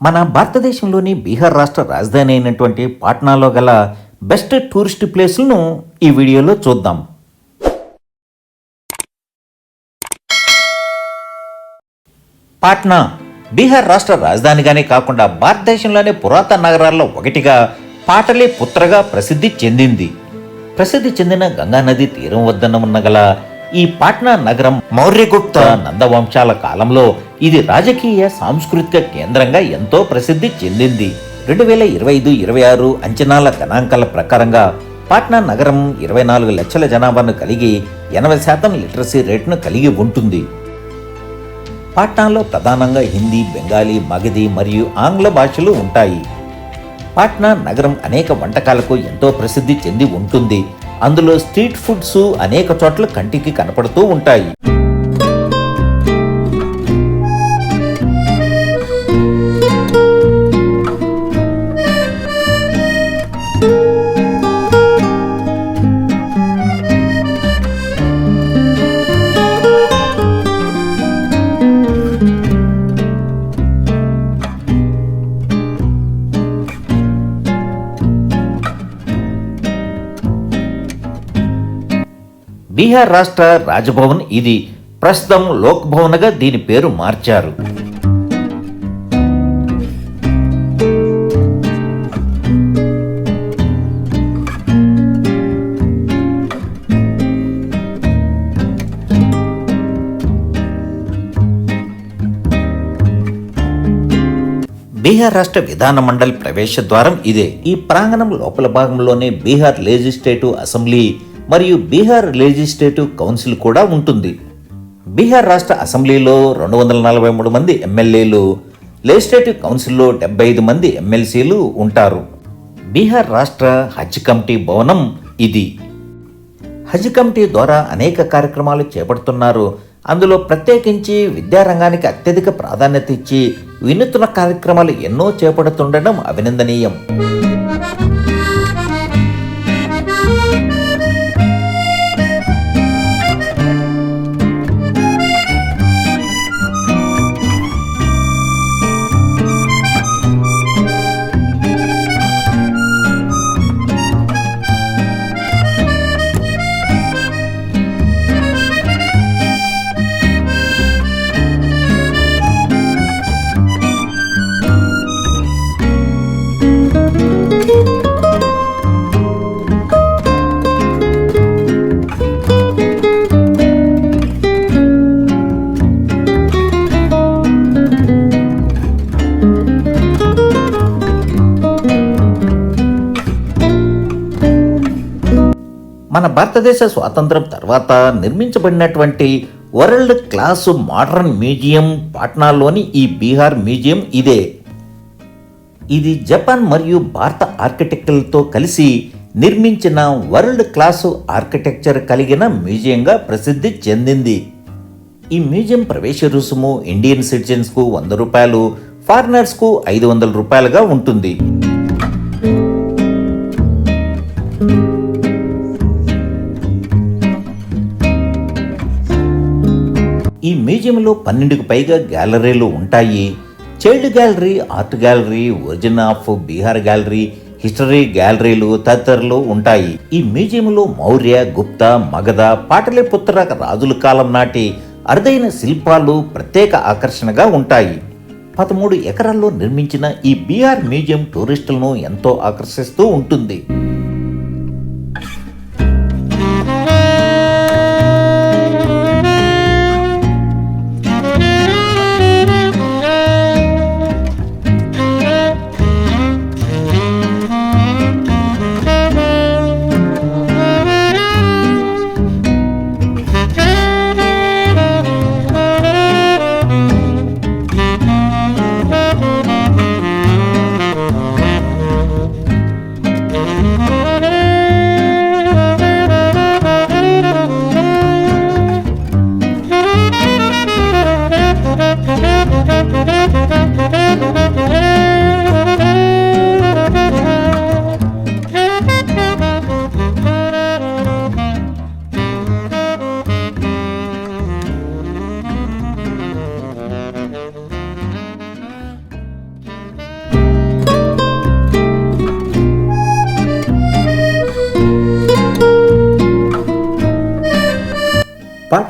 మన భారతదేశంలోని బీహార్ రాష్ట్ర రాజధాని అయినటువంటి పాట్నాలో గల బెస్ట్ టూరిస్ట్ ప్లేస్లను ఈ వీడియోలో చూద్దాం. పాట్నా బీహార్ రాష్ట్ర రాజధానిగానే కాకుండా భారతదేశంలోని పురాతన నగరాల్లో ఒకటిగా పాటలీపుత్రగా ప్రసిద్ధి చెందింది. ప్రసిద్ధి చెందిన గంగా నది తీరం వద్దన ఉన్న గల ఈ పాట్నా నగరం మౌర్యగుప్త నందవంశాల కాలంలో ఇది రాజకీయ సాంస్కృతిక కేంద్రంగా ఎంతో ప్రసిద్ధి చెందింది. 2025-26 అంచనాల గణాంకాల ప్రకారంగా పాట్నా నగరం 24 లక్షల జనాభాను కలిగి 80% లిటరసీ రేటును కలిగి ఉంటుంది. పాట్నాలో ప్రధానంగా హిందీ, బెంగాలీ, మగధి మరియు ఆంగ్ల భాషలు ఉంటాయి. పాట్నా నగరం అనేక వంటకాలకు ఎంతో ప్రసిద్ధి చెంది ఉంటుంది. అందులో స్ట్రీట్ ఫుడ్స్ అనేక చోట్ల కంటికి కనపడుతూ ఉంటాయి. బీహార్ రాష్ట్ర రాజభవన్ ఇది. ప్రస్తుతం లోక్ భవన్గా దీని పేరు మార్చారు. బీహార్ రాష్ట్ర విధాన మండలి ప్రవేశ ద్వారం ఇదే. ఈ ప్రాంగణం లోపల భాగంలోనే బీహార్ లెజిస్లేటివ్ అసెంబ్లీ మరియు బీహార్ లెజిస్లేటివ్ కౌన్సిల్ కూడా ఉంటుంది. బీహార్ రాష్ట్ర అసెంబ్లీలో 243 మంది ఎమ్మెల్యేలు, లెజిస్లేటివ్ కౌన్సిల్లో 75 మంది ఎమ్మెల్సీలు ఉంటారు. బీహార్ రాష్ట్ర హజ్ కమిటీ భవనం ఇది. హజ్ కమిటీ ద్వారా అనేక కార్యక్రమాలు చేపడుతున్నారు. అందులో ప్రత్యేకించి విద్యారంగానికి అత్యధిక ప్రాధాన్యత ఇచ్చి వినూత్న కార్యక్రమాలు ఎన్నో చేపడుతుండడం అభినందనీయం. మన భారతదేశ స్వాతంత్రం తర్వాత నిర్మించబడినటువంటి వరల్డ్ క్లాస్ మోడర్న్ మ్యూజియం పాట్నాలోని ఈ బీహార్ మ్యూజియం ఇదే. ఇది జపాన్ మరియు భారత ఆర్కిటెక్టులతో కలిసి నిర్మించిన వరల్డ్ క్లాస్ ఆర్కిటెక్చర్ కలిగిన మ్యూజియంగా ప్రసిద్ధి చెందింది. ఈ మ్యూజియం ప్రవేశ రుసుము ఇండియన్ సిటిజన్స్కు 100 రూపాయలు, ఫారినర్స్కు 500 రూపాయలుగా ఉంటుంది. ఈ మ్యూజియంలో 12కు పైగా గ్యాలరీలు ఉంటాయి. Child gallery, art gallery, origin of Bihar gallery, history గ్యాలరీలు తదితరులు ఉంటాయి. ఈ మ్యూజియంలో మౌర్య, గుప్తా, మగధ, పాటలీపుత్ర రాజుల కాలం నాటి అరుదైన శిల్పాలు ప్రత్యేక ఆకర్షణగా ఉంటాయి. 13 ఎకరాల్లో నిర్మించిన ఈ బీహార్ మ్యూజియం టూరిస్టులను ఎంతో ఆకర్షిస్తూ ఉంటుంది.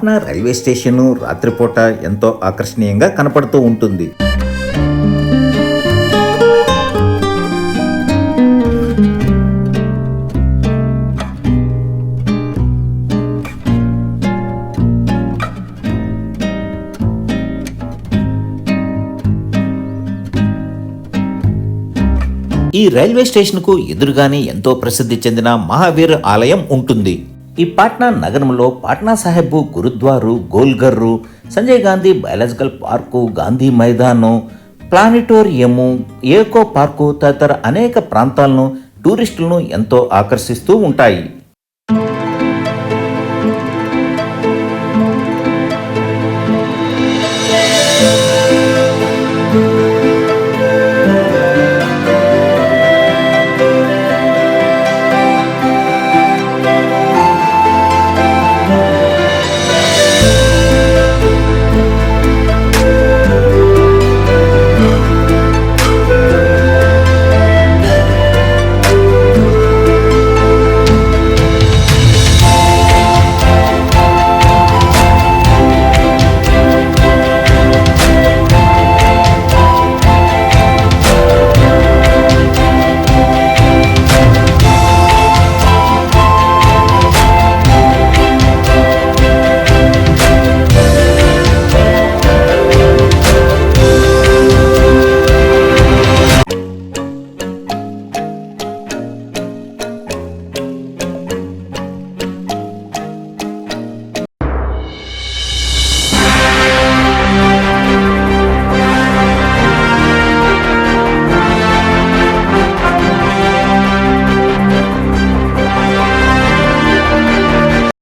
పాట్నా రైల్వే స్టేషను రాత్రిపూట ఎంతో ఆకర్షణీయంగా కనపడుతూ ఉంటుంది. ఈ రైల్వే స్టేషన్కు ఎదురుగానే ఎంతో ప్రసిద్ధి చెందిన మహావీర్ ఆలయం ఉంటుంది. ఈ పాట్నా నగరంలో పాట్నా సాహెబ్ గురుద్వారు, గోల్ఘర్రు, సంజయ్ గాంధీ బయాలజికల్ పార్కు, గాంధీ మైదాను, ప్లానిటోరియము, ఏకో పార్కు తదితర అనేక ప్రాంతాలను టూరిస్టులను ఎంతో ఆకర్షిస్తూ ఉంటాయి.